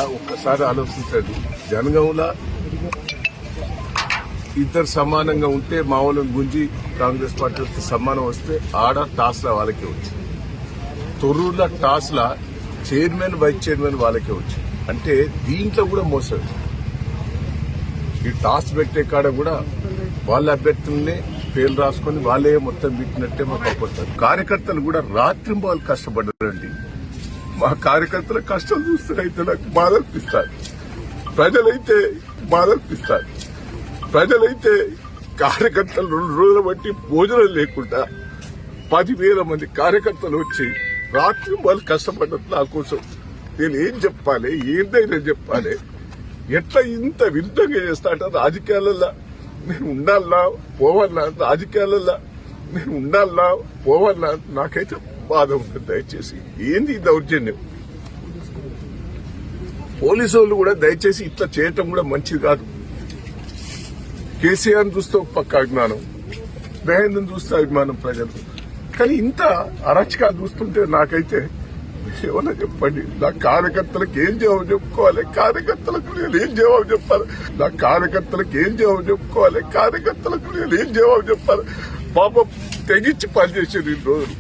ఒక్కసారి ఆలోచించండి. జనగంలో ఇద్దరు సమానంగా ఉంటే మామూలు గుంజి కాంగ్రెస్ పార్టీ వస్తే సమానం వస్తే ఆడ టాస్ల వాళ్ళకే వచ్చి, తొర్రూరులో టాస్ల చైర్మన్ వైస్ చైర్మన్ వాళ్ళకే వచ్చి. అంటే దీంట్లో కూడా మోసం. ఈ టాస్ పెట్టే కాడ కూడా వాళ్ళ అభ్యర్థుల్ని పేర్లు రాసుకుని వాళ్ళే మొత్తం పెట్టినట్టే మాకు అప్పడతారు. కార్యకర్తలు కూడా రాత్రింబాలు కష్టపడ్డారండి. మా కార్యకర్తల కష్టం చూస్తే అయితే నాకు బాధ అనిపిస్తారు. ప్రజలైతే బాధ అనిపిస్తారు. ప్రజలైతే కార్యకర్తలు 2 రోజుల బట్టి భోజనం లేకుండా 10,000 మంది కార్యకర్తలు వచ్చి రాత్రి వాళ్ళు కష్టపడ్డది నా కోసం. నేను ఏం చెప్పాలి, ఏందైనా చెప్పాలి? ఎట్లా ఇంత విరుద్ధంగా చేస్తా అంటే రాజకీయాలలో నేను ఉండాలా పోవాలా, రాజకీయాలలో నేను ఉండాలా పోవాలా నాకైతే బాధ ఉంటుంది. దయచేసి ఏంది దౌర్జన్యం? పోలీసు వాళ్ళు కూడా దయచేసి ఇట్లా చేయటం కూడా మంచిది కాదు. కేసీఆర్ చూస్తే ఒక పక్క అభిమానం, మహేంద్రను చూస్తే అభిమానం ప్రజలు. కానీ ఇంత అరాచకాలు చూస్తుంటే నాకైతే ఏమన్నా చెప్పండి. నా కార్యకర్తలకు ఏం జవాబు చెప్పుకోవాలి? కార్యకర్తలకు నేను ఏం జవాబు చెప్పాలి? నా కార్యకర్తలకు ఏం జవాబు చెప్పుకోవాలి? కార్యకర్తలకు నేను ఏం జవాబు చెప్పాలి? పాపం తెగించి పనిచేసేది 2 రోజులు.